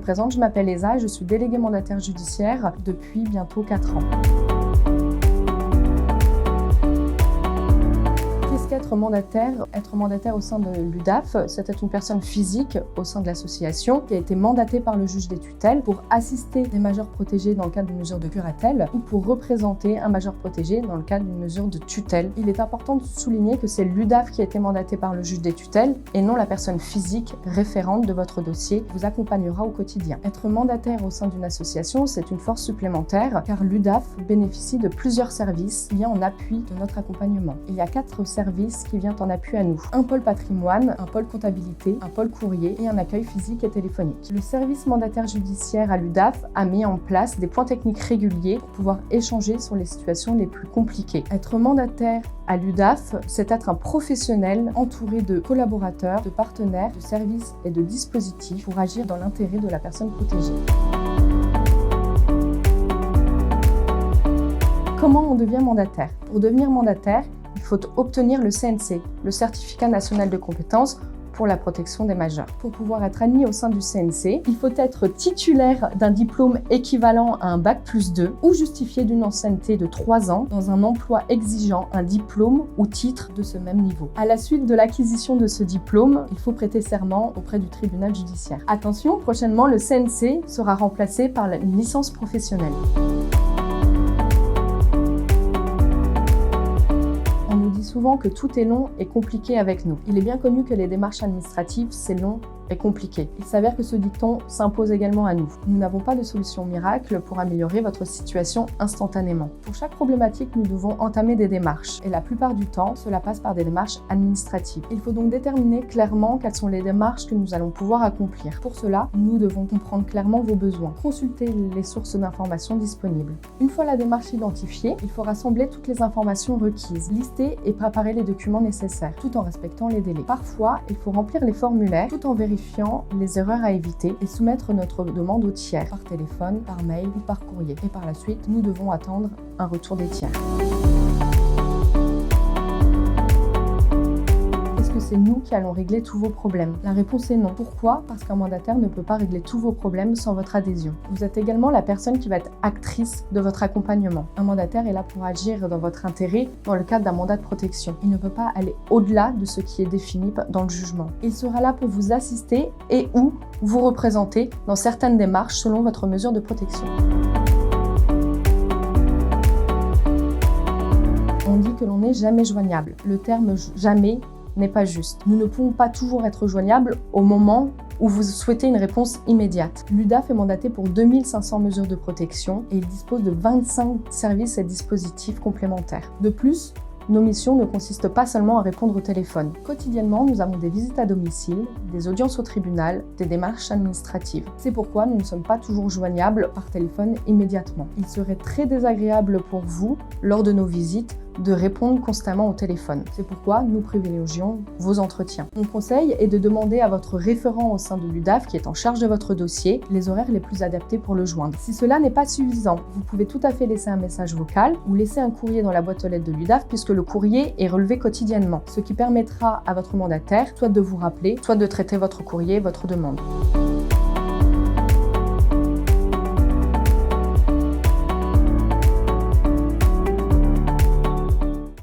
présente, je m'appelle Esa et je suis déléguée mandataire judiciaire depuis bientôt 4 ans. Être mandataire au sein de l'UDAF, c'était une personne physique au sein de l'association qui a été mandatée par le juge des tutelles pour assister des majeurs protégés dans le cadre d'une mesure de curatelle ou pour représenter un majeur protégé dans le cadre d'une mesure de tutelle. Il est important de souligner que c'est l'UDAF qui a été mandaté par le juge des tutelles et non la personne physique référente de votre dossier qui vous accompagnera au quotidien. Être mandataire au sein d'une association, c'est une force supplémentaire car l'UDAF bénéficie de plusieurs services qui viennent en appui de notre accompagnement. Il y a 4 services qui vient en appui à nous. Un pôle patrimoine, un pôle comptabilité, un pôle courrier et un accueil physique et téléphonique. Le service mandataire judiciaire à l'UDAF a mis en place des points techniques réguliers pour pouvoir échanger sur les situations les plus compliquées. Être mandataire à l'UDAF, c'est être un professionnel entouré de collaborateurs, de partenaires, de services et de dispositifs pour agir dans l'intérêt de la personne protégée. Comment on devient mandataire? Pour devenir mandataire, il faut obtenir le CNC, le Certificat national de compétences pour la protection des majeurs. Pour pouvoir être admis au sein du CNC, il faut être titulaire d'un diplôme équivalent à un Bac+2 ou justifié d'une ancienneté de 3 ans dans un emploi exigeant un diplôme ou titre de ce même niveau. À la suite de l'acquisition de ce diplôme, il faut prêter serment auprès du tribunal judiciaire. Attention, prochainement, le CNC sera remplacé par une licence professionnelle. Souvent que tout est long et compliqué avec nous. Il est bien connu que les démarches administratives, c'est long et compliqué. Il s'avère que ce dicton s'impose également à nous. Nous n'avons pas de solution miracle pour améliorer votre situation instantanément. Pour chaque problématique, nous devons entamer des démarches. Et la plupart du temps, cela passe par des démarches administratives. Il faut donc déterminer clairement quelles sont les démarches que nous allons pouvoir accomplir. Pour cela, nous devons comprendre clairement vos besoins. Consulter les sources d'informations disponibles. Une fois la démarche identifiée, il faut rassembler toutes les informations requises, lister et préparer les documents nécessaires, tout en respectant les délais. Parfois, il faut remplir les formulaires tout en vérifiant les erreurs à éviter et soumettre notre demande au tiers, par téléphone, par mail ou par courrier. Et par la suite, nous devons attendre un retour des tiers. C'est nous qui allons régler tous vos problèmes? La réponse est non. Pourquoi? Parce qu'un mandataire ne peut pas régler tous vos problèmes sans votre adhésion. Vous êtes également la personne qui va être actrice de votre accompagnement. Un mandataire est là pour agir dans votre intérêt dans le cadre d'un mandat de protection. Il ne peut pas aller au-delà de ce qui est défini dans le jugement. Il sera là pour vous assister et ou vous représenter dans certaines démarches selon votre mesure de protection. On dit que l'on n'est jamais joignable. Le terme « jamais » n'est pas juste. Nous ne pouvons pas toujours être joignables au moment où vous souhaitez une réponse immédiate. L'UDAF est mandaté pour 2500 mesures de protection et il dispose de 25 services et dispositifs complémentaires. De plus, nos missions ne consistent pas seulement à répondre au téléphone. Quotidiennement, nous avons des visites à domicile, des audiences au tribunal, des démarches administratives. C'est pourquoi nous ne sommes pas toujours joignables par téléphone immédiatement. Il serait très désagréable pour vous, lors de nos visites, de répondre constamment au téléphone. C'est pourquoi nous privilégions vos entretiens. Mon conseil est de demander à votre référent au sein de l'UDAF, qui est en charge de votre dossier, les horaires les plus adaptés pour le joindre. Si cela n'est pas suffisant, vous pouvez tout à fait laisser un message vocal ou laisser un courrier dans la boîte aux lettres de l'UDAF, puisque le courrier est relevé quotidiennement, ce qui permettra à votre mandataire soit de vous rappeler, soit de traiter votre courrier, votre demande.